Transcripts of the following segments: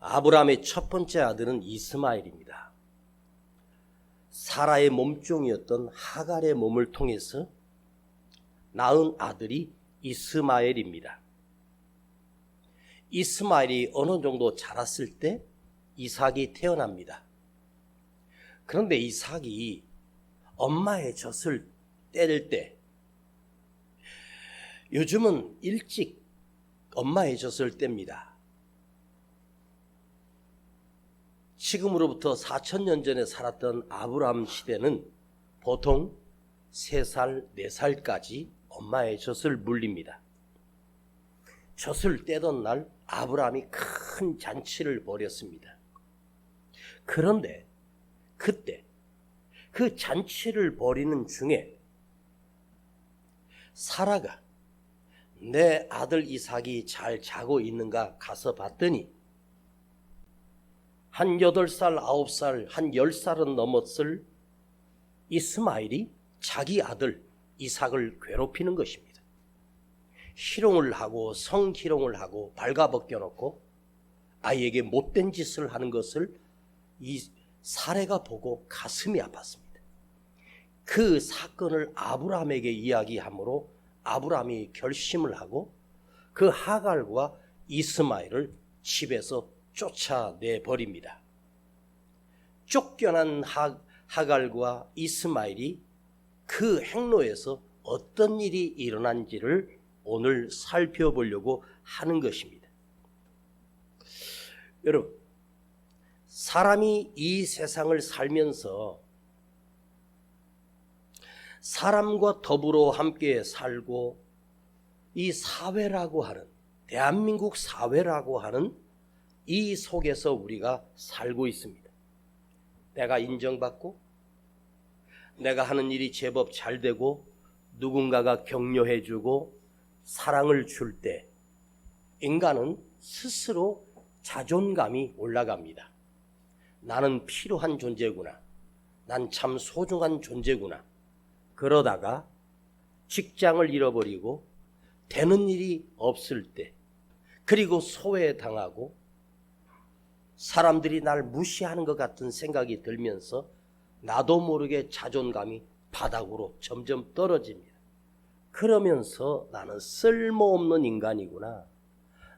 아브라함의 첫 번째 아들은 이스마엘입니다. 사라의 몸종이었던 하갈의 몸을 통해서 낳은 아들이 이스마엘입니다. 이스마엘이 어느 정도 자랐을 때 이삭이 태어납니다. 그런데 이삭이 엄마의 젖을 뗄 때, 요즘은 일찍 엄마의 젖을 뗍니다. 지금으로부터 4,000년 전에 살았던 아브라함 시대는 보통 3살, 4살까지 엄마의 젖을 물립니다. 젖을 떼던 날 아브라함이 큰 잔치를 벌였습니다. 그런데 그때 그 잔치를 벌이는 중에 사라가 내 아들 이삭이 잘 자고 있는가 가서 봤더니 한 8살, 9살, 한 10살은 넘었을 이스마엘이 자기 아들 이삭을 괴롭히는 것입니다. 희롱을 하고 성희롱을 하고 발가벗겨놓고 아이에게 못된 짓을 하는 것을 이 사례가 보고 가슴이 아팠습니다. 그 사건을 아브라함에게 이야기하므로 아브라함이 결심을 하고 그 하갈과 이스마엘을 집에서 쫓아내 버립니다. 쫓겨난 하갈과 이스마엘이 그 행로에서 어떤 일이 일어난지를 오늘 살펴보려고 하는 것입니다. 여러분, 사람이 이 세상을 살면서 사람과 더불어 함께 살고 이 사회라고 하는, 대한민국 사회라고 하는 이 속에서 우리가 살고 있습니다. 내가 인정받고 내가 하는 일이 제법 잘 되고 누군가가 격려해주고 사랑을 줄 때 인간은 스스로 자존감이 올라갑니다. 나는 필요한 존재구나. 난 참 소중한 존재구나. 그러다가 직장을 잃어버리고 되는 일이 없을 때, 그리고 소외당하고 사람들이 날 무시하는 것 같은 생각이 들면서 나도 모르게 자존감이 바닥으로 점점 떨어집니다. 그러면서 나는 쓸모없는 인간이구나.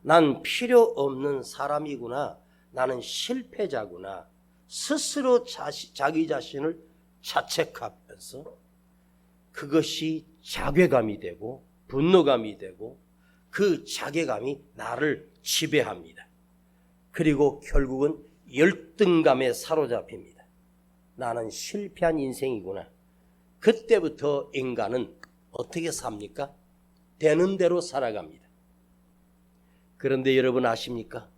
난 필요 없는 사람이구나. 나는 실패자구나. 스스로 자기 자신을 자책하면서 그것이 자괴감이 되고 분노감이 되고 그 자괴감이 나를 지배합니다. 그리고 결국은 열등감에 사로잡힙니다. 나는 실패한 인생이구나. 그때부터 인간은 어떻게 삽니까? 되는 대로 살아갑니다. 그런데 여러분 아십니까?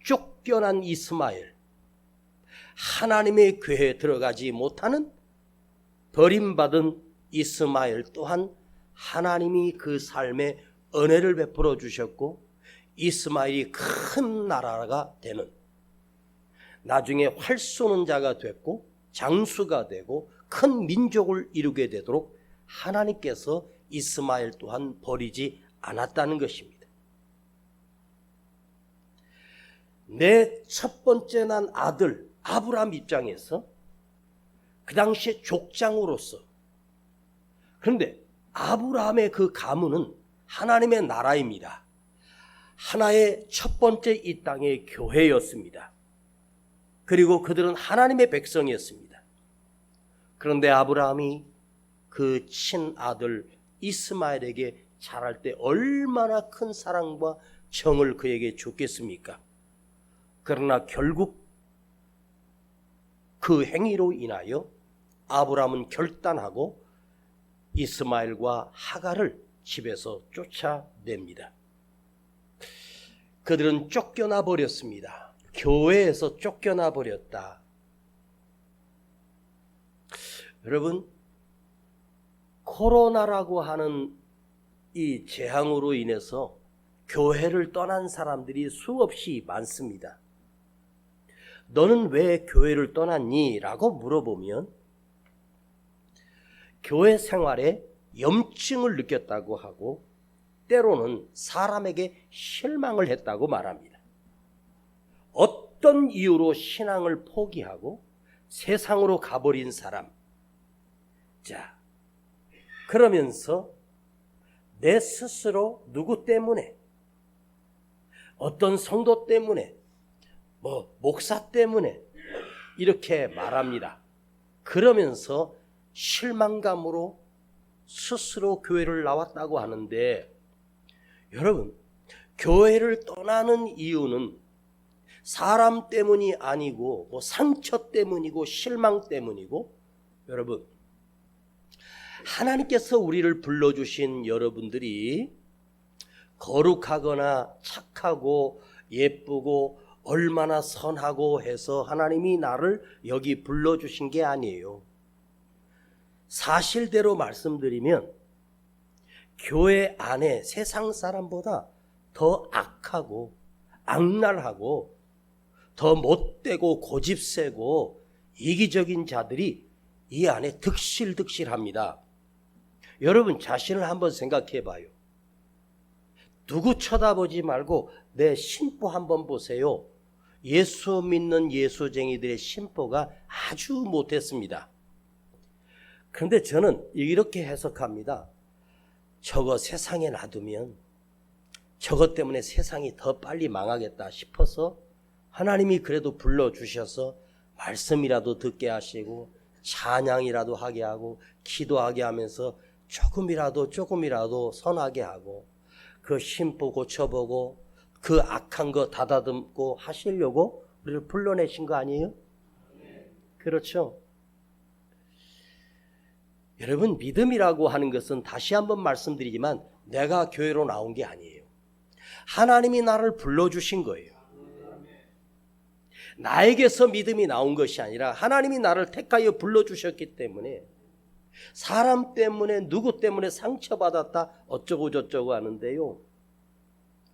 쫓겨난 이스마엘, 하나님의 궤에 들어가지 못하는 버림받은 이스마엘 또한 하나님이 그 삶에 은혜를 베풀어 주셨고 이스마엘이 큰 나라가 되는, 나중에 활 쏘는 자가 됐고 장수가 되고 큰 민족을 이루게 되도록 하나님께서 이스마엘 또한 버리지 않았다는 것입니다. 내 첫 번째 난 아들 아브라함 입장에서 그 당시에 족장으로서, 그런데 아브라함의 그 가문은 하나님의 나라입니다. 하나의 첫 번째 이 땅의 교회였습니다. 그리고 그들은 하나님의 백성이었습니다. 그런데 아브라함이 그 친아들 이스마엘에게 자랄 때 얼마나 큰 사랑과 정을 그에게 줬겠습니까? 그러나 결국 그 행위로 인하여 아브라함은 결단하고 이스마엘과 하갈을 집에서 쫓아냅니다. 그들은 쫓겨나 버렸습니다. 교회에서 쫓겨나 버렸다. 여러분, 코로나라고 하는 이 재앙으로 인해서 교회를 떠난 사람들이 수없이 많습니다. 너는 왜 교회를 떠났니? 라고 물어보면 교회 생활에 염증을 느꼈다고 하고 때로는 사람에게 실망을 했다고 말합니다. 어떤 이유로 신앙을 포기하고 세상으로 가버린 사람. 자, 그러면서 내 스스로 누구 때문에, 어떤 성도 때문에, 목사 때문에 이렇게 말합니다. 그러면서 실망감으로 스스로 교회를 나왔다고 하는데, 여러분, 교회를 떠나는 이유는 사람 때문이 아니고 상처 때문이고 실망 때문이고, 여러분, 하나님께서 우리를 불러주신 여러분들이 거룩하거나 착하고 예쁘고 얼마나 선하고 해서 하나님이 나를 여기 불러주신 게 아니에요. 사실대로 말씀드리면 교회 안에 세상 사람보다 더 악하고 악랄하고 더 못되고 고집세고 이기적인 자들이 이 안에 득실득실합니다. 여러분 자신을 한번 생각해 봐요. 누구 쳐다보지 말고 내 심보 한번 보세요. 예수 믿는 예수쟁이들의 심보가 아주 못했습니다. 그런데 저는 이렇게 해석합니다. 저거 세상에 놔두면 저것 때문에 세상이 더 빨리 망하겠다 싶어서 하나님이 그래도 불러주셔서 말씀이라도 듣게 하시고 찬양이라도 하게 하고 기도하게 하면서 조금이라도 선하게 하고 그 심보 고쳐보고 그 악한 거 다다듬고 하시려고 우리를 불러내신 거 아니에요? 그렇죠? 여러분, 믿음이라고 하는 것은 다시 한번 말씀드리지만 내가 교회로 나온 게 아니에요. 하나님이 나를 불러주신 거예요. 나에게서 믿음이 나온 것이 아니라 하나님이 나를 택하여 불러주셨기 때문에, 사람 때문에 누구 때문에 상처받았다 어쩌고 저쩌고 하는데요,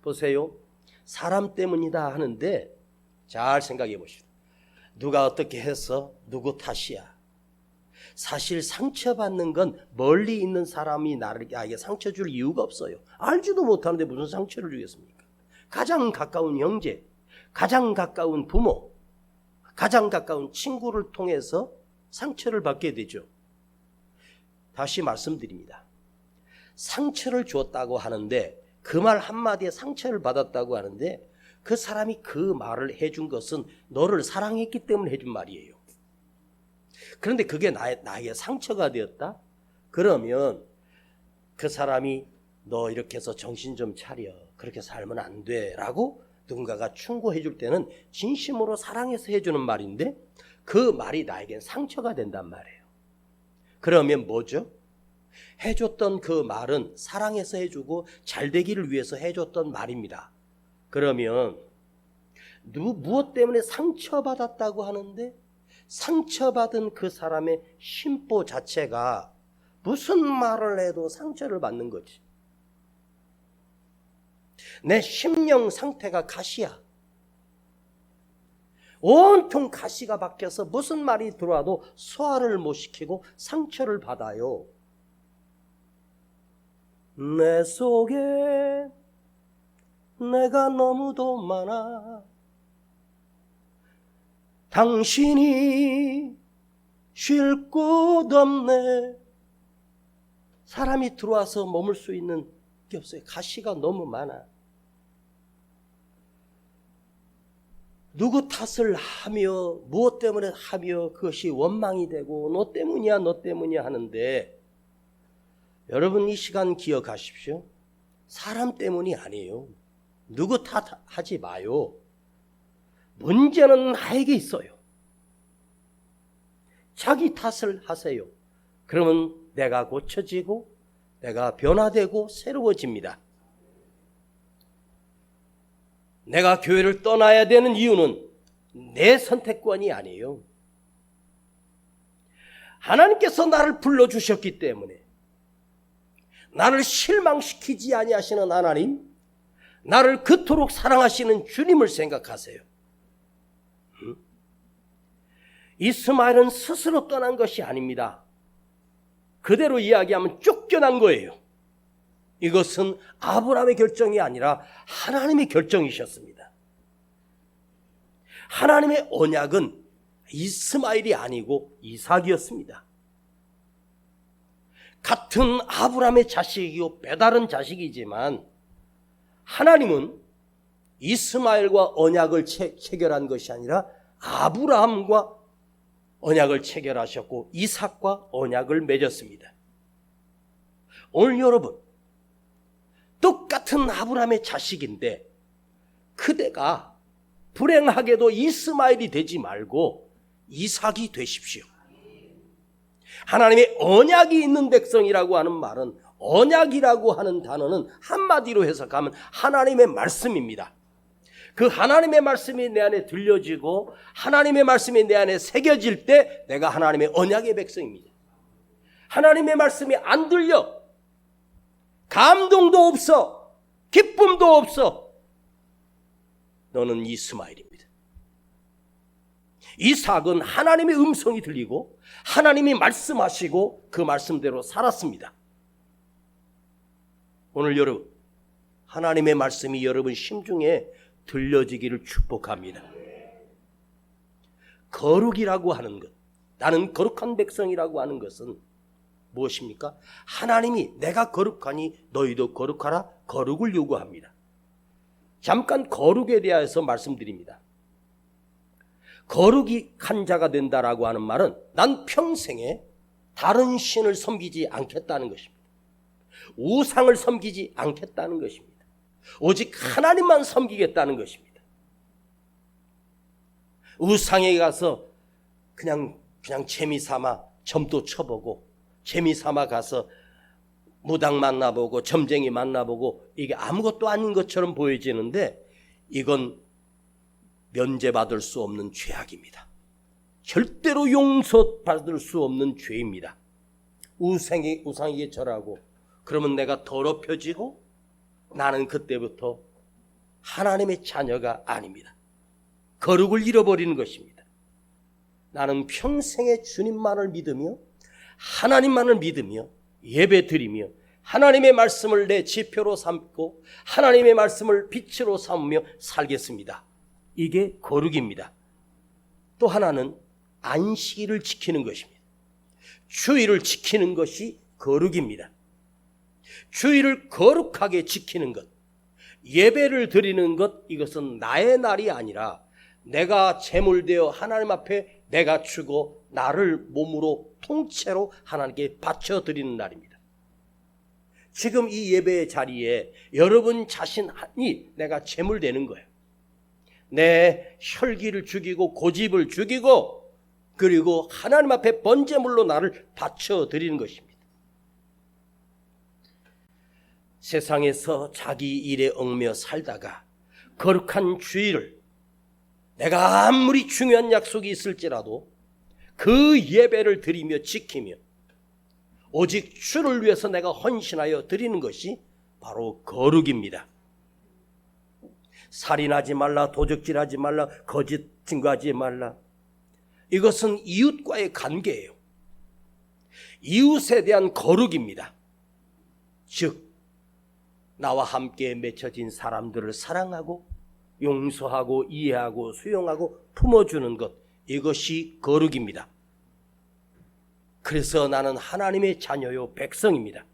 보세요. 사람 때문이다 하는데 잘 생각해 보시오. 누가 어떻게 해서 누구 탓이야. 사실 상처받는 건 멀리 있는 사람이 나에게 상처 줄 이유가 없어요. 알지도 못하는데 무슨 상처를 주겠습니까? 가장 가까운 형제, 가장 가까운 부모, 가장 가까운 친구를 통해서 상처를 받게 되죠. 다시 말씀드립니다. 상처를 주었다고 하는데, 그 말 한마디에 상처를 받았다고 하는데, 그 사람이 그 말을 해준 것은 너를 사랑했기 때문에 해준 말이에요. 그런데 그게 나에게 상처가 되었다? 그러면 그 사람이 너 이렇게 해서 정신 좀 차려, 그렇게 살면 안 돼 라고 누군가가 충고해 줄 때는 진심으로 사랑해서 해주는 말인데, 그 말이 나에겐 상처가 된단 말이에요. 그러면 뭐죠? 해줬던 그 말은 사랑해서 해주고 잘 되기를 위해서 해줬던 말입니다. 그러면 무엇 때문에 상처받았다고 하는데, 상처받은 그 사람의 심보 자체가 무슨 말을 해도 상처를 받는 거지. 내 심령 상태가 가시야. 온통 가시가 박혀서 무슨 말이 들어와도 소화를 못 시키고 상처를 받아요. 내 속에 내가 너무도 많아. 당신이 쉴 곳 없네. 사람이 들어와서 머물 수 있는 게 없어요. 가시가 너무 많아. 누구 탓을 하며 무엇 때문에 하며 그것이 원망이 되고 너 때문이야 너 때문이야 하는데, 여러분 이 시간 기억하십시오. 사람 때문이 아니에요. 누구 탓하지 마요. 문제는 나에게 있어요. 자기 탓을 하세요. 그러면 내가 고쳐지고 내가 변화되고 새로워집니다. 내가 교회를 떠나야 되는 이유는 내 선택권이 아니에요. 하나님께서 나를 불러주셨기 때문에, 나를 실망시키지 아니하시는 하나님, 나를 그토록 사랑하시는 주님을 생각하세요. 이스마엘은 스스로 떠난 것이 아닙니다. 그대로 이야기하면 쫓겨난 거예요. 이것은 아브라함의 결정이 아니라 하나님의 결정이셨습니다. 하나님의 언약은 이스마엘이 아니고 이삭이었습니다. 같은 아브라함의 자식이고 배다른 자식이지만 하나님은 이스마엘과 언약을 체결한 것이 아니라 아브라함과 언약을 체결하셨고 이삭과 언약을 맺었습니다. 오늘 여러분, 똑같은 아브라함의 자식인데 그대가 불행하게도 이스마엘이 되지 말고 이삭이 되십시오. 하나님의 언약이 있는 백성이라고 하는 말은, 언약이라고 하는 단어는 한마디로 해석하면 하나님의 말씀입니다. 그 하나님의 말씀이 내 안에 들려지고 하나님의 말씀이 내 안에 새겨질 때 내가 하나님의 언약의 백성입니다. 하나님의 말씀이 안 들려, 감동도 없어, 기쁨도 없어, 너는 이스마엘입니다. 이삭은 하나님의 음성이 들리고 하나님이 말씀하시고 그 말씀대로 살았습니다. 오늘 여러분, 하나님의 말씀이 여러분 심중에 들려지기를 축복합니다. 거룩이라고 하는 것, 나는 거룩한 백성이라고 하는 것은 무엇입니까? 하나님이 내가 거룩하니 너희도 거룩하라, 거룩을 요구합니다. 잠깐 거룩에 대해서 말씀드립니다. 거룩한 자가 된다라고 하는 말은 난 평생에 다른 신을 섬기지 않겠다는 것입니다. 우상을 섬기지 않겠다는 것입니다. 오직 하나님만 섬기겠다는 것입니다. 우상에 가서 그냥 재미삼아 점도 쳐보고, 재미삼아 가서 무당 만나보고 점쟁이 만나보고, 이게 아무것도 아닌 것처럼 보여지는데 이건 면제받을 수 없는 죄악입니다. 절대로 용서받을 수 없는 죄입니다. 우상에게 절하고 그러면 내가 더럽혀지고 나는 그때부터 하나님의 자녀가 아닙니다. 거룩을 잃어버리는 것입니다. 나는 평생에 주님만을 믿으며 하나님만을 믿으며 예배드리며 하나님의 말씀을 내 지표로 삼고 하나님의 말씀을 빛으로 삼으며 살겠습니다. 이게 거룩입니다. 또 하나는 안식일을 지키는 것입니다. 주일을 지키는 것이 거룩입니다. 주일을 거룩하게 지키는 것, 예배를 드리는 것, 이것은 나의 날이 아니라 내가 제물되어 하나님 앞에 내가 주고 나를 몸으로 통째로 하나님께 바쳐드리는 날입니다. 지금 이 예배의 자리에 여러분 자신이 내가 제물되는 거예요. 내 혈기를 죽이고 고집을 죽이고 그리고 하나님 앞에 번제물로 나를 바쳐드리는 것입니다. 세상에서 자기 일에 얽매여 살다가 거룩한 주일을 내가 아무리 중요한 약속이 있을지라도 그 예배를 드리며 지키며 오직 주를 위해서 내가 헌신하여 드리는 것이 바로 거룩입니다. 살인하지 말라, 도적질하지 말라, 거짓 증거하지 말라. 이것은 이웃과의 관계예요. 이웃에 대한 거룩입니다. 즉 나와 함께 맺혀진 사람들을 사랑하고 용서하고 이해하고 수용하고 품어주는 것, 이것이 거룩입니다. 그래서 나는 하나님의 자녀요 백성입니다.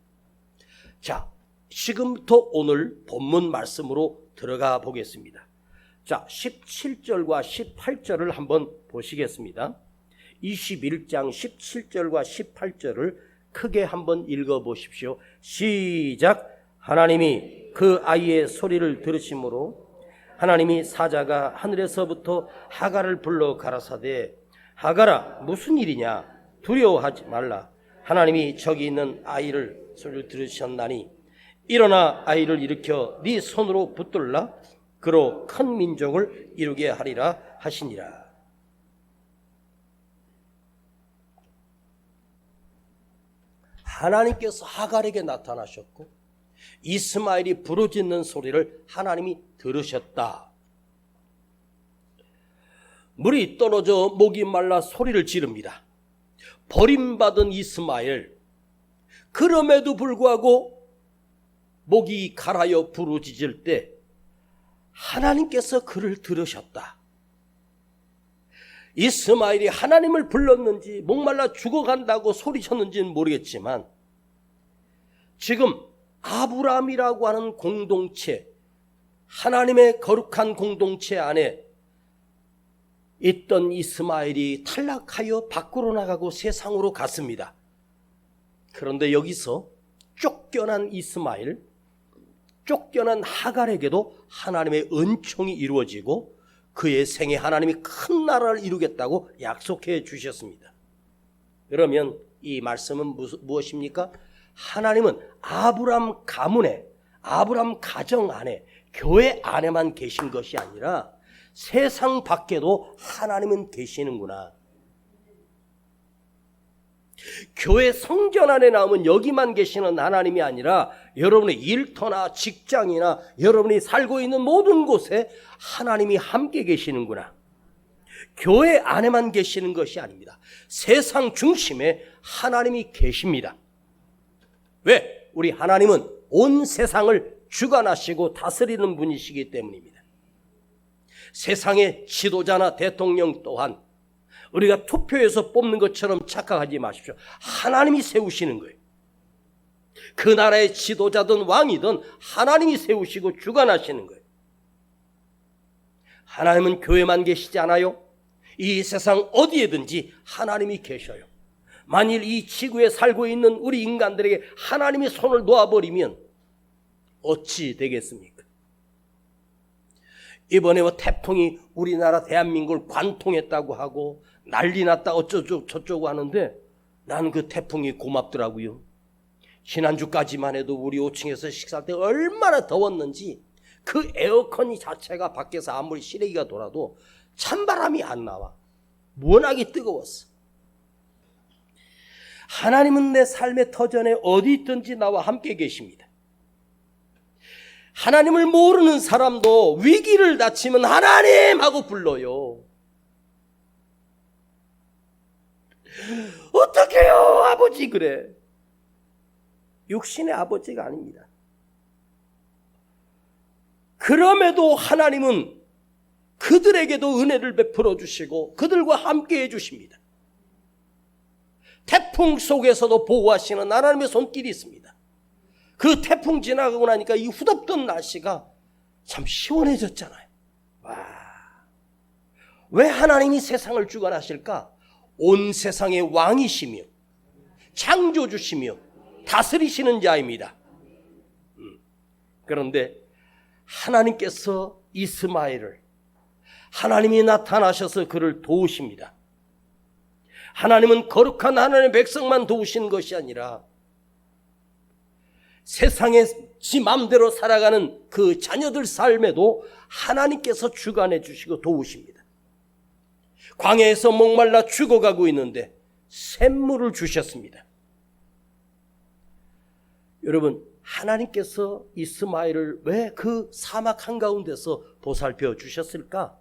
자, 지금부터 오늘 본문 말씀으로 들어가 보겠습니다. 자, 17절과 18절을 한번 보시겠습니다. 21장 17절과 18절을 크게 한번 읽어 보십시오. 시작. 하나님이 그 아이의 소리를 들으심으로 하나님이 사자가 하늘에서부터 하갈을 불러 가라사대 하갈아 무슨 일이냐 두려워하지 말라. 하나님이 저기 있는 아이를 소리를 들으셨나니 일어나 아이를 일으켜 네 손으로 붙들라. 그로 큰 민족을 이루게 하리라 하시니라. 하나님께서 하갈에게 나타나셨고 이스마엘이 부르짖는 소리를 하나님이 들으셨다. 물이 떨어져 목이 말라 소리를 지릅니다. 버림받은 이스마엘, 그럼에도 불구하고 목이 갈아여 부르짖을 때 하나님께서 그를 들으셨다. 이스마엘이 하나님을 불렀는지 목말라 죽어간다고 소리쳤는지는 모르겠지만 지금 아브라함이라고 하는 공동체, 하나님의 거룩한 공동체 안에 있던 이스마엘이 탈락하여 밖으로 나가고 세상으로 갔습니다. 그런데 여기서 쫓겨난 이스마엘, 쫓겨난 하갈에게도 하나님의 은총이 이루어지고 그의 생에 하나님이 큰 나라를 이루겠다고 약속해 주셨습니다. 그러면 이 말씀은 무엇입니까? 하나님은 아브라함 가문에, 아브라함 가정 안에, 교회 안에만 계신 것이 아니라 세상 밖에도 하나님은 계시는구나. 교회 성전 안에 나오면 여기만 계시는 하나님이 아니라 여러분의 일터나 직장이나 여러분이 살고 있는 모든 곳에 하나님이 함께 계시는구나. 교회 안에만 계시는 것이 아닙니다. 세상 중심에 하나님이 계십니다. 왜? 우리 하나님은 온 세상을 주관하시고 다스리는 분이시기 때문입니다. 세상의 지도자나 대통령 또한 우리가 투표해서 뽑는 것처럼 착각하지 마십시오. 하나님이 세우시는 거예요. 그 나라의 지도자든 왕이든 하나님이 세우시고 주관하시는 거예요. 하나님은 교회만 계시지 않아요. 이 세상 어디에든지 하나님이 계셔요. 만일 이 지구에 살고 있는 우리 인간들에게 하나님이 손을 놓아버리면 어찌 되겠습니까? 이번에 태풍이 우리나라 대한민국을 관통했다고 하고 난리 났다 어쩌고 저쩌고 하는데 나는 그 태풍이 고맙더라고요. 지난주까지만 해도 우리 5층에서 식사할 때 얼마나 더웠는지 그 에어컨이 자체가 밖에서 아무리 실외기가 돌아도 찬바람이 안 나와. 워낙에 뜨거웠어. 하나님은 내 삶의 터전에 어디 있든지 나와 함께 계십니다. 하나님을 모르는 사람도 위기를 닥치면 하나님 하고 불러요. 어떡해요 아버지 그래. 육신의 아버지가 아닙니다. 그럼에도 하나님은 그들에게도 은혜를 베풀어 주시고 그들과 함께 해 주십니다. 태풍 속에서도 보호하시는 하나님의 손길이 있습니다. 그 태풍 지나가고 나니까 이 후덥던 날씨가 참 시원해졌잖아요. 와, 왜 하나님이 세상을 주관하실까? 온 세상의 왕이시며 창조주시며 다스리시는 자입니다. 그런데 하나님께서 이스마엘을 하나님이 나타나셔서 그를 도우십니다. 하나님은 거룩한 하나님의 백성만 도우시는 것이 아니라 세상에 지 마음대로 살아가는 그 자녀들 삶에도 하나님께서 주관해 주시고 도우십니다. 광야에서 목말라 죽어가고 있는데 샘물을 주셨습니다. 여러분, 하나님께서 이스마엘을 왜 그 사막 한가운데서 보살펴 주셨을까?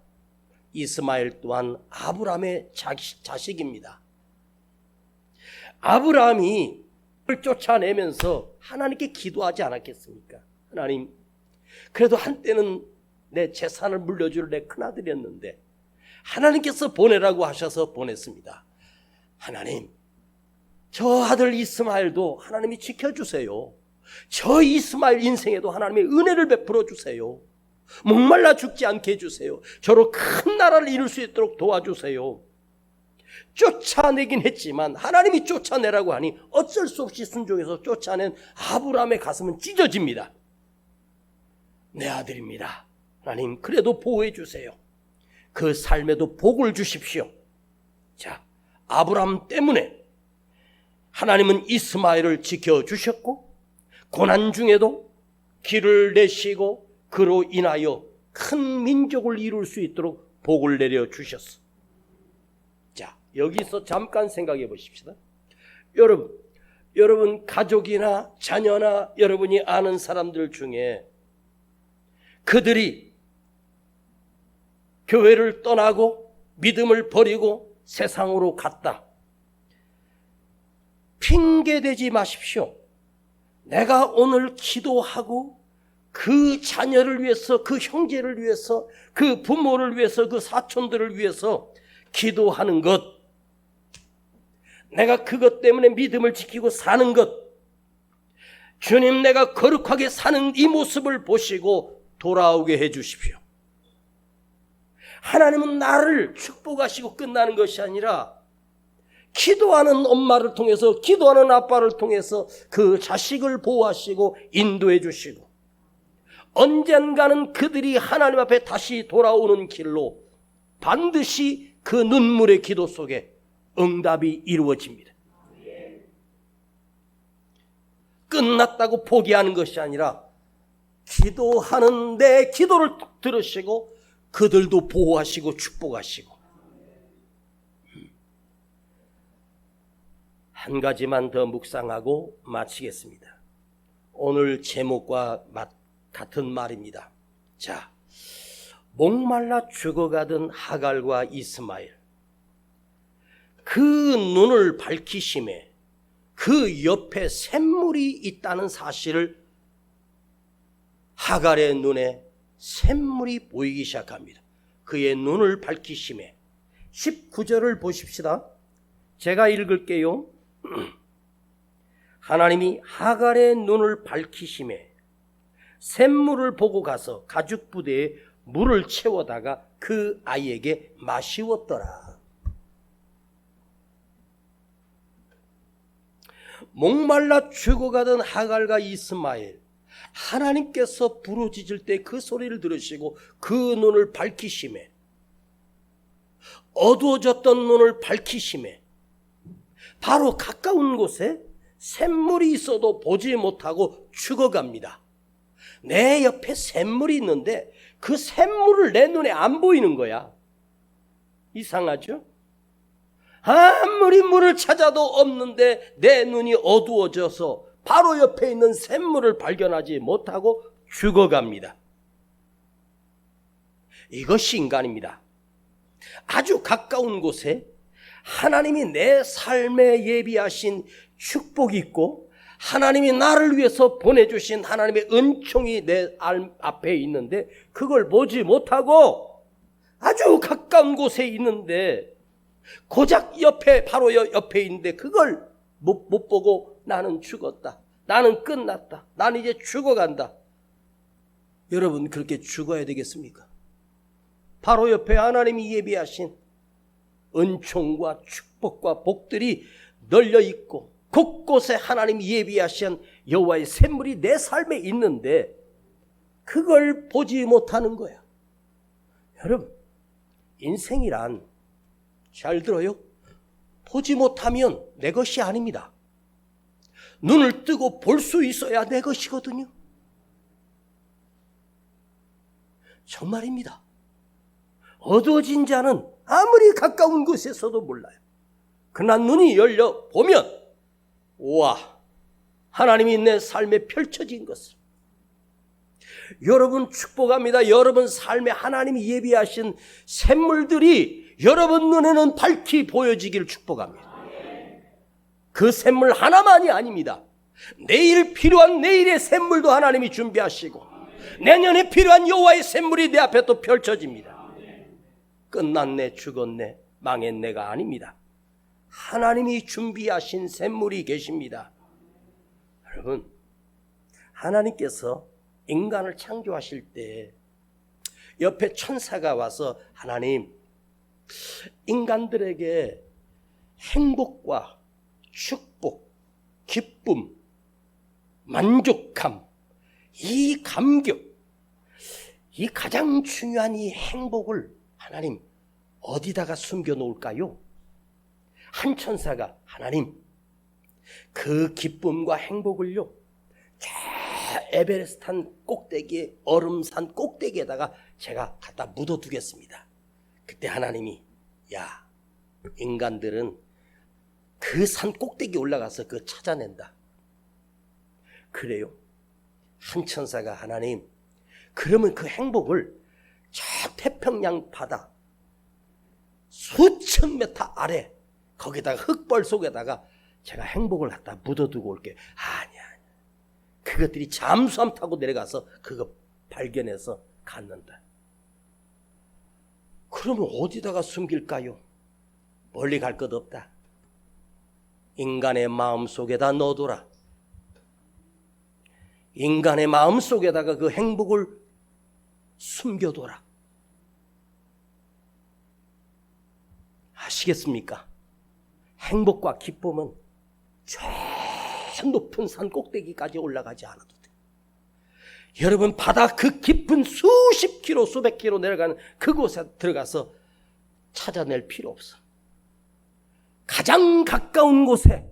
이스마엘 또한 아브라함의 자식입니다. 아브라함이 그를 쫓아내면서 하나님께 기도하지 않았겠습니까? 하나님, 그래도 한때는 내 재산을 물려줄 내 큰아들이었는데 하나님께서 보내라고 하셔서 보냈습니다. 하나님, 저 아들 이스마엘도 하나님이 지켜주세요. 저 이스마엘 인생에도 하나님의 은혜를 베풀어 주세요. 목말라 죽지 않게 해주세요. 저로 큰 나라를 이룰 수 있도록 도와주세요. 쫓아내긴 했지만 하나님이 쫓아내라고 하니 어쩔 수 없이 순종해서 쫓아낸 아브라함의 가슴은 찢어집니다. 내 아들입니다. 하나님, 그래도 보호해 주세요. 그 삶에도 복을 주십시오. 자, 아브라함 때문에 하나님은 이스마엘을 지켜주셨고 고난 중에도 길을 내시고 그로 인하여 큰 민족을 이룰 수 있도록 복을 내려주셨어. 자, 여기서 잠깐 생각해 보십시다. 여러분 가족이나 자녀나 여러분이 아는 사람들 중에 그들이 교회를 떠나고 믿음을 버리고 세상으로 갔다. 핑계대지 마십시오. 내가 오늘 기도하고 그 자녀를 위해서, 그 형제를 위해서, 그 부모를 위해서, 그 사촌들을 위해서 기도하는 것, 내가 그것 때문에 믿음을 지키고 사는 것, 주님 내가 거룩하게 사는 이 모습을 보시고 돌아오게 해 주십시오. 하나님은 나를 축복하시고 끝나는 것이 아니라 기도하는 엄마를 통해서, 기도하는 아빠를 통해서 그 자식을 보호하시고 인도해 주시고, 언젠가는 그들이 하나님 앞에 다시 돌아오는 길로 반드시 그 눈물의 기도 속에 응답이 이루어집니다. 끝났다고 포기하는 것이 아니라 기도하는 내 기도를 들으시고 그들도 보호하시고 축복하시고. 한 가지만 더 묵상하고 마치겠습니다. 오늘 제목과 같은 말입니다. 자, 목말라 죽어가던 하갈과 이스마엘, 그 눈을 밝히심에 그 옆에 샘물이 있다는 사실을, 하갈의 눈에 샘물이 보이기 시작합니다. 그의 눈을 밝히심에. 19절을 보십시다. 제가 읽을게요. 하나님이 하갈의 눈을 밝히심에 샘물을 보고 가서 가죽 부대에 물을 채워다가 그 아이에게 마시웠더라. 목말라 죽어가던 하갈과 이스마엘, 하나님께서 부르짖을 때 그 소리를 들으시고 그 눈을 밝히심에, 어두워졌던 눈을 밝히심에, 바로 가까운 곳에 샘물이 있어도 보지 못하고 죽어갑니다. 내 옆에 샘물이 있는데 그 샘물을 내 눈에 안 보이는 거야. 이상하죠? 아무리 물을 찾아도 없는데 내 눈이 어두워져서 바로 옆에 있는 샘물을 발견하지 못하고 죽어갑니다. 이것이 인간입니다. 아주 가까운 곳에 하나님이 내 삶에 예비하신 축복이 있고 하나님이 나를 위해서 보내주신 하나님의 은총이 내 앞에 있는데 그걸 보지 못하고 아주 가까운 곳에 있는데 고작 옆에, 바로 옆에 있는데 그걸 못 보고 나는 죽었다, 나는 끝났다, 나는 이제 죽어간다. 여러분, 그렇게 죽어야 되겠습니까? 바로 옆에 하나님이 예비하신 은총과 축복과 복들이 널려 있고 곳곳에 하나님이 예비하신 여호와의 샘물이 내 삶에 있는데 그걸 보지 못하는 거야. 여러분, 인생이란, 잘 들어요, 보지 못하면 내 것이 아닙니다. 눈을 뜨고 볼 수 있어야 내 것이거든요. 정말입니다. 어두워진 자는 아무리 가까운 곳에서도 몰라요. 그러나 눈이 열려 보면, 와, 하나님이 내 삶에 펼쳐진 것을. 여러분 축복합니다. 여러분 삶에 하나님이 예비하신 샘물들이 여러분 눈에는 밝히 보여지기를 축복합니다. 그 샘물 하나만이 아닙니다. 내일 필요한 내일의 샘물도 하나님이 준비하시고 내년에 필요한 여호와의 샘물이 내 앞에 또 펼쳐집니다. 끝났네, 죽었네, 망했네가 아닙니다. 하나님이 준비하신 샘물이 계십니다. 여러분, 하나님께서 인간을 창조하실 때 옆에 천사가 와서 하나님, 인간들에게 행복과 축복, 기쁨, 만족함, 이 감격, 이 가장 중요한 이 행복을 하나님 어디다가 숨겨 놓을까요? 한 천사가 하나님, 그 기쁨과 행복을요, 저 에베레스트 꼭대기에, 얼음산 꼭대기에다가 제가 갖다 묻어두겠습니다. 그때 하나님이, 야, 인간들은 그 산 꼭대기 올라가서 그거 찾아낸다. 그래요? 한 천사가 하나님, 그러면 그 행복을 저 태평양 바다 수천 미터 아래 거기다가 흙벌 속에다가 제가 행복을 갖다 묻어두고 올게. 아니야. 그것들이 잠수함 타고 내려가서 그거 발견해서 갔는다. 그러면 어디다가 숨길까요? 멀리 갈 것 없다. 인간의 마음 속에다 넣어둬라. 인간의 마음 속에다가 그 행복을 숨겨둬라. 아시겠습니까? 행복과 기쁨은 저 높은 산 꼭대기까지 올라가지 않아도 돼. 여러분, 바다 그 깊은 수십 킬로 수백 킬로 내려가는 그곳에 들어가서 찾아낼 필요 없어. 가장 가까운 곳에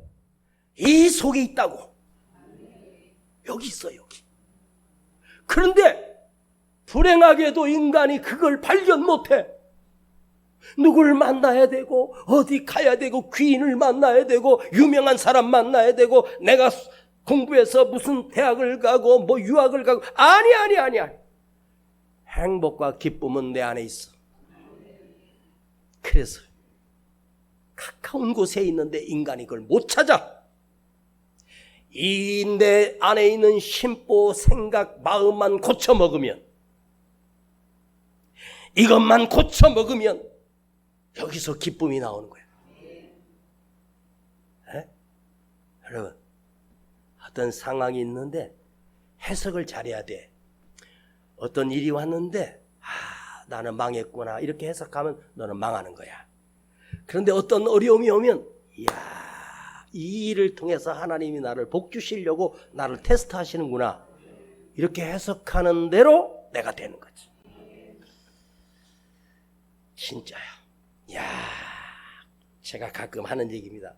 이 속에 있다고. 여기 있어, 여기. 그런데 불행하게도 인간이 그걸 발견 못해. 누굴 만나야 되고 어디 가야 되고 귀인을 만나야 되고 유명한 사람 만나야 되고 내가 공부해서 무슨 대학을 가고 뭐 유학을 가고 아니. 행복과 기쁨은 내 안에 있어. 그래서 가까운 곳에 있는데 인간이 그걸 못 찾아. 이 내 안에 있는 심보, 생각, 마음만 고쳐먹으면, 이것만 고쳐먹으면 여기서 기쁨이 나오는 거야. 에? 여러분, 어떤 상황이 있는데 해석을 잘해야 돼. 어떤 일이 왔는데 나는 망했구나 이렇게 해석하면 너는 망하는 거야. 그런데 어떤 어려움이 오면 이 일을 통해서 하나님이 나를 복 주시려고 나를 테스트하시는구나 이렇게 해석하는 대로 내가 되는 거지. 진짜요. 제가 가끔 하는 얘기입니다.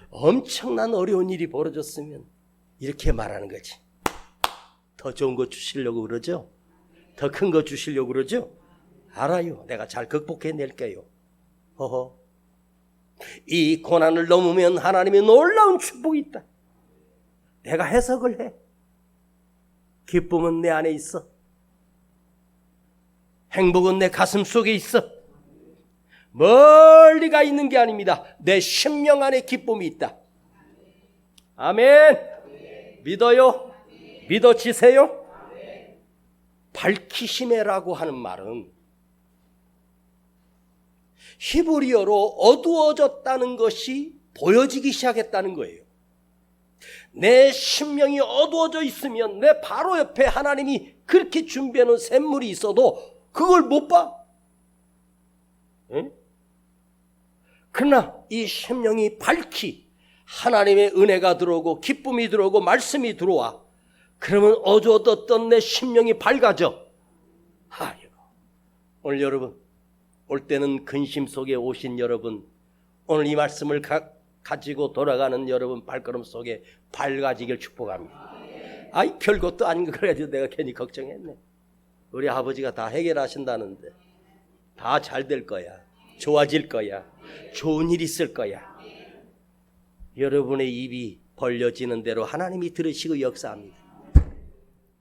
엄청난 어려운 일이 벌어졌으면 이렇게 말하는 거지. 더 좋은 거 주시려고 그러죠? 더 큰 거 주시려고 그러죠? 알아요. 내가 잘 극복해낼게요. 허허. 이 고난을 넘으면 하나님의 놀라운 축복이 있다. 내가 해석을 해. 기쁨은 내 안에 있어. 행복은 내 가슴 속에 있어. 멀리 가 있는 게 아닙니다. 내 심령 안에 기쁨이 있다. 아멘. 믿어요? 믿어지세요? 밝히심에라고 하는 말은 히브리어로 어두워졌다는 것이 보여지기 시작했다는 거예요. 내 심령이 어두워져 있으면 내 바로 옆에 하나님이 그렇게 준비해 놓은 샘물이 있어도 그걸 못 봐. 응? 그러나 이 심령이 밝히 하나님의 은혜가 들어오고 기쁨이 들어오고 말씀이 들어와. 그러면 어두워졌던 내 심령이 밝아져. 오늘 여러분, 올 때는 근심 속에 오신 여러분, 오늘 이 말씀을 가지고 돌아가는 여러분 발걸음 속에 밝아지길 축복합니다. 별것도 아닌 거 그래가지고 내가 괜히 걱정했네. 우리 아버지가 다 해결하신다는데 다 잘 될 거야. 좋아질 거야. 좋은 일 있을 거야. 여러분의 입이 벌려지는 대로 하나님이 들으시고 역사합니다.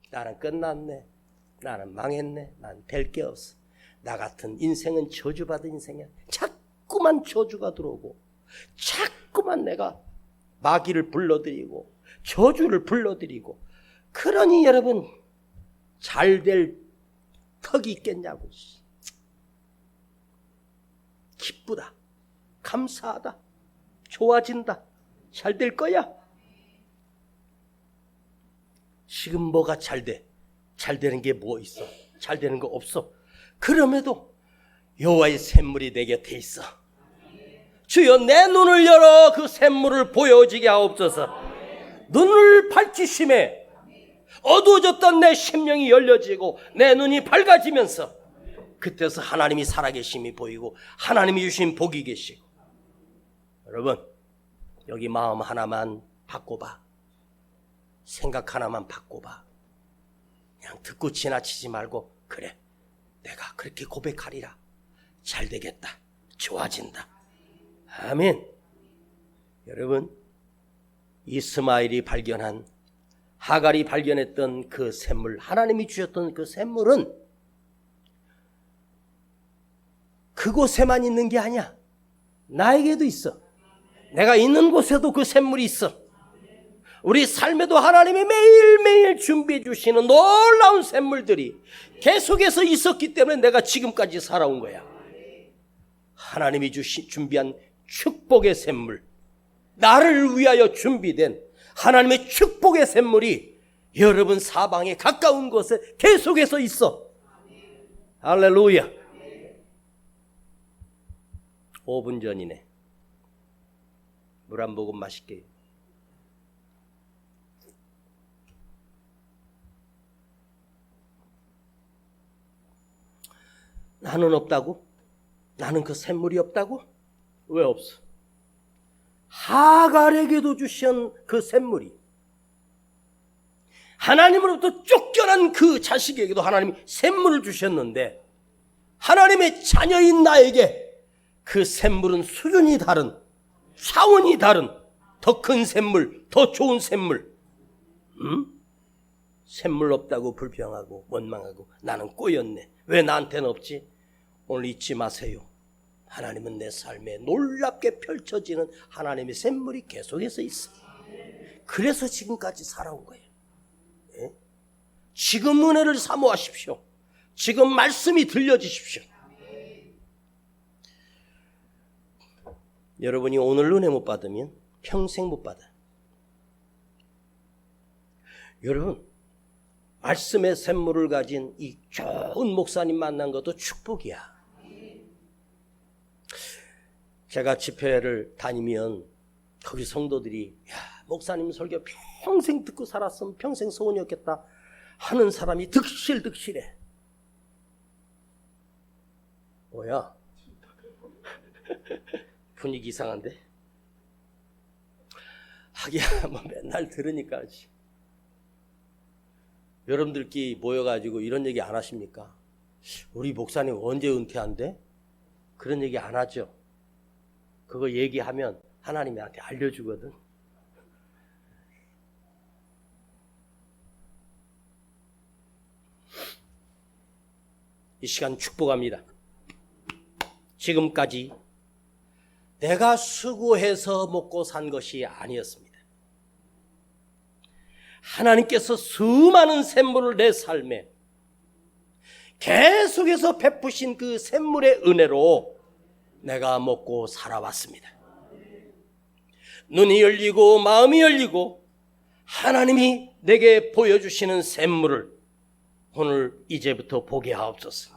나는 끝났네. 나는 망했네. 난 될 게 없어. 나 같은 인생은 저주받은 인생이야. 자꾸만 저주가 들어오고 자꾸만 내가 마귀를 불러들이고 저주를 불러들이고 그러니 여러분 잘 될 턱이 있겠냐고. 기쁘다. 감사하다. 좋아진다. 잘 될 거야. 지금 뭐가 잘 돼? 잘 되는 게 뭐 있어? 잘 되는 거 없어. 그럼에도 여호와의 샘물이 내 곁에 있어. 주여 내 눈을 열어 그 샘물을 보여지게 하옵소서. 눈을 밝히심에 어두워졌던 내 심령이 열려지고 내 눈이 밝아지면서 그때서 하나님이 살아계심이 보이고 하나님이 주신 복이 계시고. 여러분 여기 마음 하나만 바꿔봐. 생각 하나만 바꿔봐. 그냥 듣고 지나치지 말고 그래 내가 그렇게 고백하리라. 잘 되겠다. 좋아진다. 아멘. 여러분 이스마엘이 발견한 하갈이 발견했던 그 샘물, 하나님이 주셨던 그 샘물은 그곳에만 있는 게 아니야. 나에게도 있어. 내가 있는 곳에도 그 샘물이 있어. 우리 삶에도 하나님이 매일매일 준비해 주시는 놀라운 샘물들이 계속해서 있었기 때문에 내가 지금까지 살아온 거야. 하나님이 준비한 축복의 샘물, 나를 위하여 준비된 하나님의 축복의 샘물이 여러분 사방에 가까운 곳에 계속해서 있어. 할렐루야. 5분 전이네. 물 한 모금 마실게요. 나는 없다고? 나는 그 샘물이 없다고? 왜 없어? 하갈에게도 주신 그 샘물이, 하나님으로부터 쫓겨난 그 자식에게도 하나님이 샘물을 주셨는데, 하나님의 자녀인 나에게 그 샘물은 수준이 다른, 차원이 다른 더 큰 샘물, 더 좋은 샘물. 샘물 없다고 불평하고 원망하고 나는 꼬였네, 왜 나한테는 없지? 오늘 잊지 마세요. 하나님은 내 삶에 놀랍게 펼쳐지는 하나님의 샘물이 계속해서 있어. 그래서 지금까지 살아온 거예요. 예? 지금 은혜를 사모하십시오. 지금 말씀이 들려주십시오. 여러분이 오늘 은혜 못 받으면 평생 못 받아요. 여러분, 말씀의 샘물을 가진 이 좋은 목사님 만난 것도 축복이야. 제가 집회를 다니면 거기 성도들이, 야, 목사님 설교 평생 듣고 살았으면 평생 소원이었겠다 하는 사람이 득실득실해. 뭐야? 분위기 이상한데? 하기야 뭐 맨날 들으니까 하지. 여러분들끼리 모여가지고 이런 얘기 안 하십니까? 우리 목사님 언제 은퇴한대? 그런 얘기 안 하죠. 그거 얘기하면 하나님이 나한테 알려주거든. 이 시간 축복합니다. 지금까지 내가 수고해서 먹고 산 것이 아니었습니다. 하나님께서 수많은 샘물을 내 삶에 계속해서 베푸신 그 샘물의 은혜로 내가 먹고 살아왔습니다. 눈이 열리고 마음이 열리고 하나님이 내게 보여주시는 샘물을 오늘 이제부터 보게 하옵소서.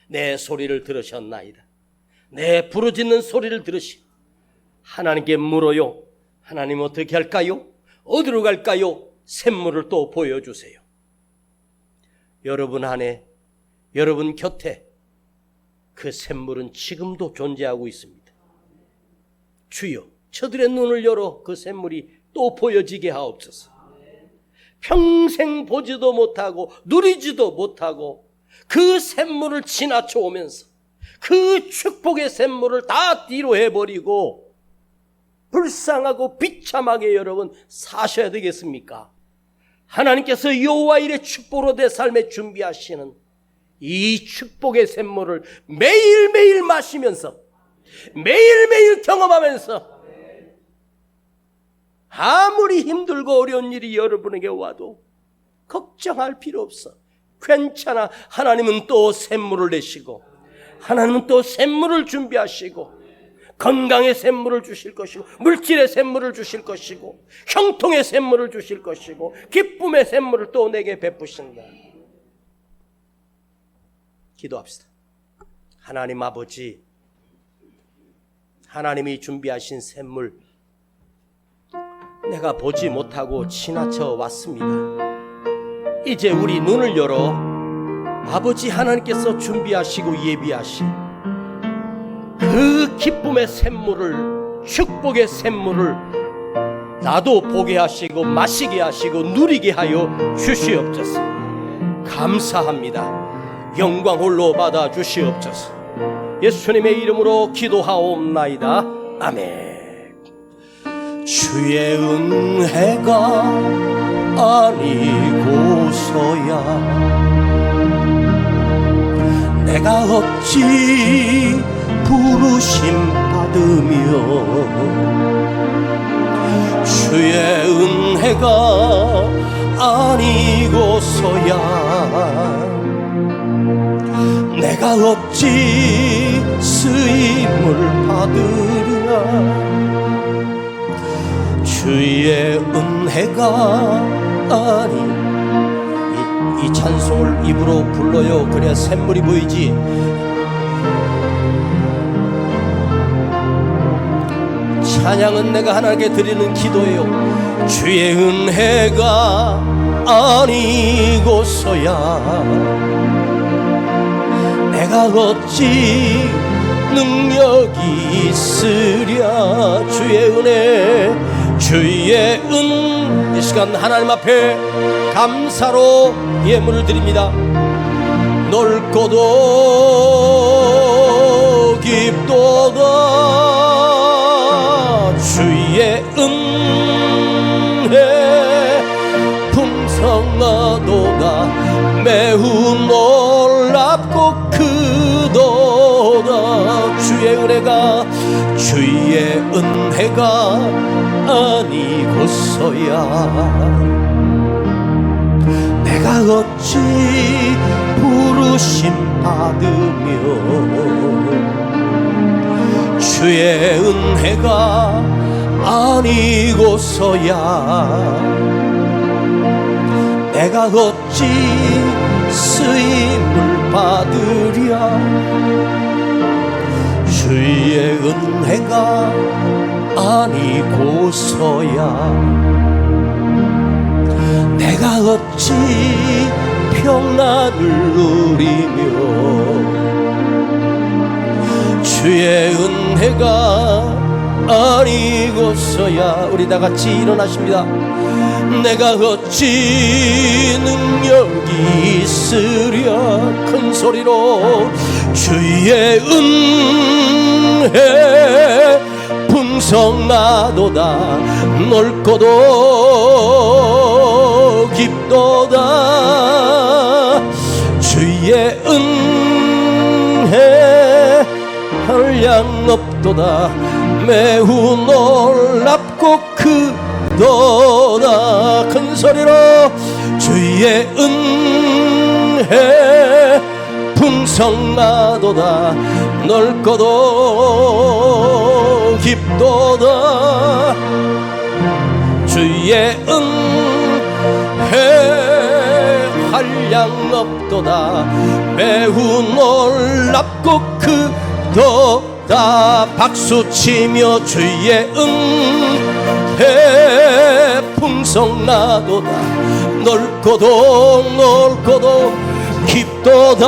내 소리를 들으셨나이다. 내 부르짖는 소리를 들으시. 하나님께 물어요. 하나님 어떻게 할까요? 어디로 갈까요? 샘물을 또 보여주세요. 여러분 안에, 여러분 곁에 그 샘물은 지금도 존재하고 있습니다. 주여, 저들의 눈을 열어 그 샘물이 또 보여지게 하옵소서. 평생 보지도 못하고 누리지도 못하고 그 샘물을 지나쳐 오면서 그 축복의 샘물을 다 뒤로 해버리고 불쌍하고 비참하게 여러분 사셔야 되겠습니까? 하나님께서 여호와 일의 축복으로 내 삶에 준비하시는 이 축복의 샘물을 매일매일 마시면서 매일매일 경험하면서 아무리 힘들고 어려운 일이 여러분에게 와도 걱정할 필요 없어. 괜찮아. 하나님은 또 샘물을 내시고 하나님은 또 샘물을 준비하시고 건강의 샘물을 주실 것이고 물질의 샘물을 주실 것이고 형통의 샘물을 주실 것이고 기쁨의 샘물을 또 내게 베푸신다. 기도합시다. 하나님 아버지, 하나님이 준비하신 샘물 내가 보지 못하고 지나쳐 왔습니다. 이제 우리 눈을 열어 아버지 하나님께서 준비하시고 예비하신 그 기쁨의 샘물을, 축복의 샘물을 나도 보게 하시고 마시게 하시고 누리게 하여 주시옵소서. 감사합니다. 영광 홀로 받아 주시옵소서. 예수님의 이름으로 기도하옵나이다. 아멘. 주의 은혜가 아니고서야 내가 어찌 부르심 받으며 주의 은혜가 아니고서야 내가 내가 어찌 쓰임을 받으랴. 주의 은혜가 아니, 이 찬송을 입으로 불러요. 그래야 샘물이 보이지. 찬양은 내가 하나님께 드리는 기도예요. 주의 은혜가 아니고서야 내가 어찌 능력이 있으랴. 주의 은혜, 주의 이 시간 하나님 앞에 감사로 예물을 드립니다. 넓고도 깊도다 주의 은혜, 풍성하도다 매우 놀랍고 크도다. 주의 은혜가, 주의 은혜가 아니고서야 내가 어찌 부르심 받으며 주의 은혜가 아니고서야 내가 어찌 쓰임을 받으랴. 주의 은혜가 아니고서야 내가 어찌 평안을 누리며 주의 은혜가 아니고서야. 우리 다같이 일어나십니다. 내가 어찌 능력이 있으랴. 큰 소리로 주의 은혜, 풍성하도다 넓고도 깊도다 주의 은혜, 한량없도다 매우 놀랍고 크도다. 큰 소리로 주의 은혜, 풍성하도다 넓고도 깊도다 주의 은혜, 한량없도다 매우 놀랍고 크도다. 박수치며 주의 은혜, 풍성하도다 넓고도 깊도다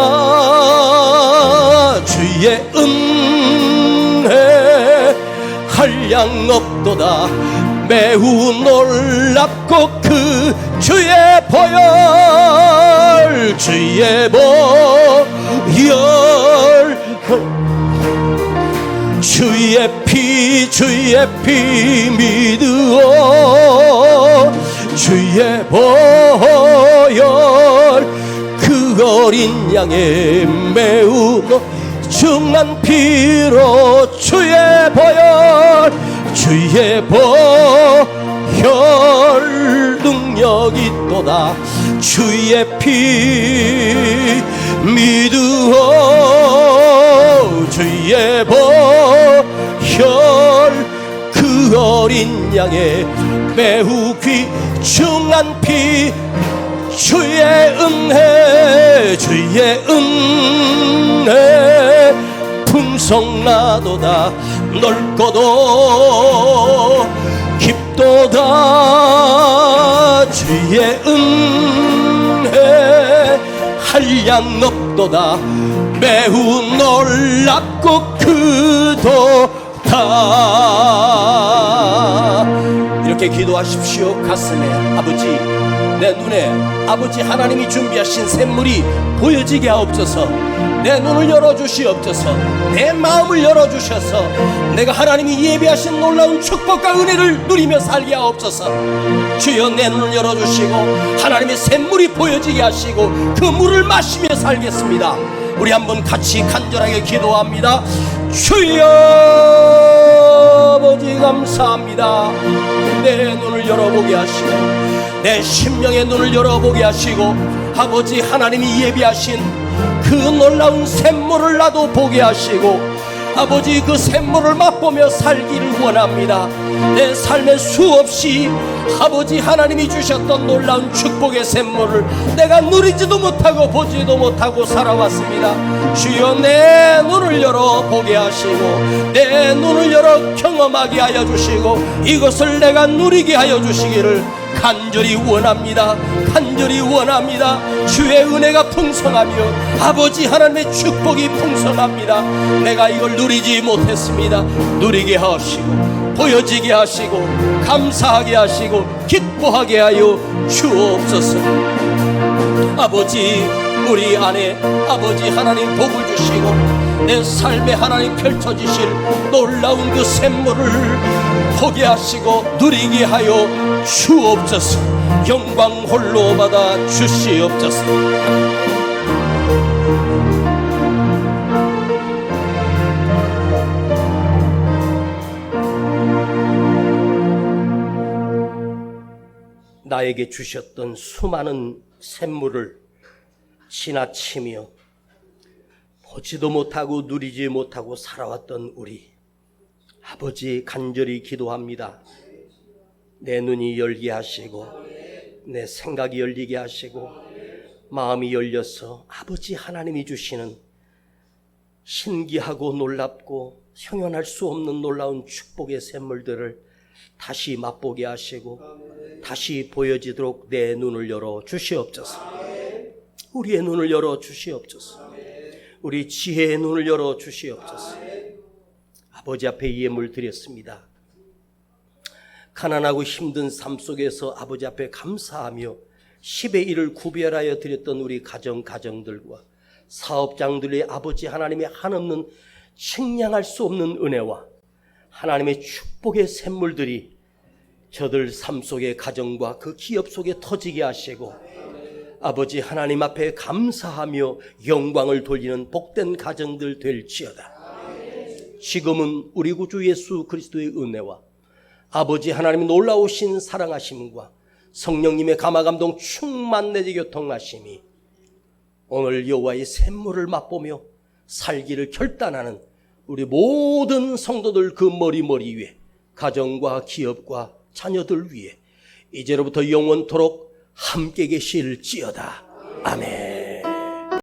주의 은혜, 한량없도다 매우 놀랍고 주의 보혈, 주의 보혈, 주의 피 믿으오 주의 보혈, 그 어린 양의 매우 중한 피로 주의 보혈, 주의 보혈 능력이 있도다 주의 피 믿으오 주의 보혈, 그 어린 양의 매우 귀중한 피 주의 은혜, 주의 은혜, 풍성하도다 넓고도 깊도다 주의 은혜, 한량없도다 매우 놀랍고 크도다. 이렇게 기도하십시오. 가슴에 아버지, 내 눈에 아버지 하나님이 준비하신 샘물이 보여지게 하옵소서. 내 눈을 열어주시옵소서. 내 마음을 열어주셔서 내가 하나님이 예비하신 놀라운 축복과 은혜를 누리며 살게 하옵소서. 주여, 내 눈을 열어주시고 하나님의 샘물이 보여지게 하시고 그 물을 마시며 살겠습니다. 우리 한번 같이 간절하게 기도합니다. 주여 아버지 감사합니다. 내 눈을 열어보게 하시고 내 심령의 눈을 열어보게 하시고 아버지 하나님이 예비하신 그 놀라운 샘물을 나도 보게 하시고 아버지 그 샘물을 맛보며 살기를 원합니다. 내 삶에 수없이 아버지 하나님이 주셨던 놀라운 축복의 샘물을 내가 누리지도 못하고 보지도 못하고 살아왔습니다. 주여 내 눈을 열어 보게 하시고 내 눈을 열어 경험하게 하여 주시고 이것을 내가 누리게 하여 주시기를 간절히 원합니다. 간절히 원합니다. 주의 은혜가 풍성하며 아버지 하나님의 축복이 풍성합니다. 내가 이걸 누리지 못했습니다. 누리게 하시고 보여지게 하시고 감사하게 하시고 기뻐하게 하여 주옵소서. 아버지 우리 안에 아버지 하나님 복을 주시고 내 삶에 하나님 펼쳐지실 놀라운 그 샘물을 보게 하시고 누리게 하여 주옵소서. 영광 홀로 받아 주시옵소서. 나에게 주셨던 수많은 샘물을 지나치며 보지도 못하고 누리지 못하고 살아왔던 우리 아버지 간절히 기도합니다. 내 눈이 열게 하시고 내 생각이 열리게 하시고 마음이 열려서 아버지 하나님이 주시는 신기하고 놀랍고 형용할 수 없는 놀라운 축복의 샘물들을 다시 맛보게 하시고 다시 보여지도록 내 눈을 열어 주시옵소서. 우리의 눈을 열어 주시옵소서. 우리 지혜의 눈을 열어 주시옵소서. 아버지 앞에 예물 드렸습니다. 가난하고 힘든 삶 속에서 아버지 앞에 감사하며 10의 1을 구별하여 드렸던 우리 가정들과 사업장들의 아버지 하나님의 한없는 측량할 수 없는 은혜와 하나님의 축복의 샘물들이 저들 삶 속의 가정과 그 기업 속에 터지게 하시고 아버지 하나님 앞에 감사하며 영광을 돌리는 복된 가정들 될지어다. 지금은 우리 구주 예수 그리스도의 은혜와 아버지 하나님의 놀라우신 사랑하심과 성령님의 감화감동 충만 내지 교통하심이 오늘 여호와의 샘물을 맛보며 살기를 결단하는 우리 모든 성도들 그 머리 위에 가정과 기업과 자녀들 위에 이제로부터 영원토록 함께 계실지어다. 아멘.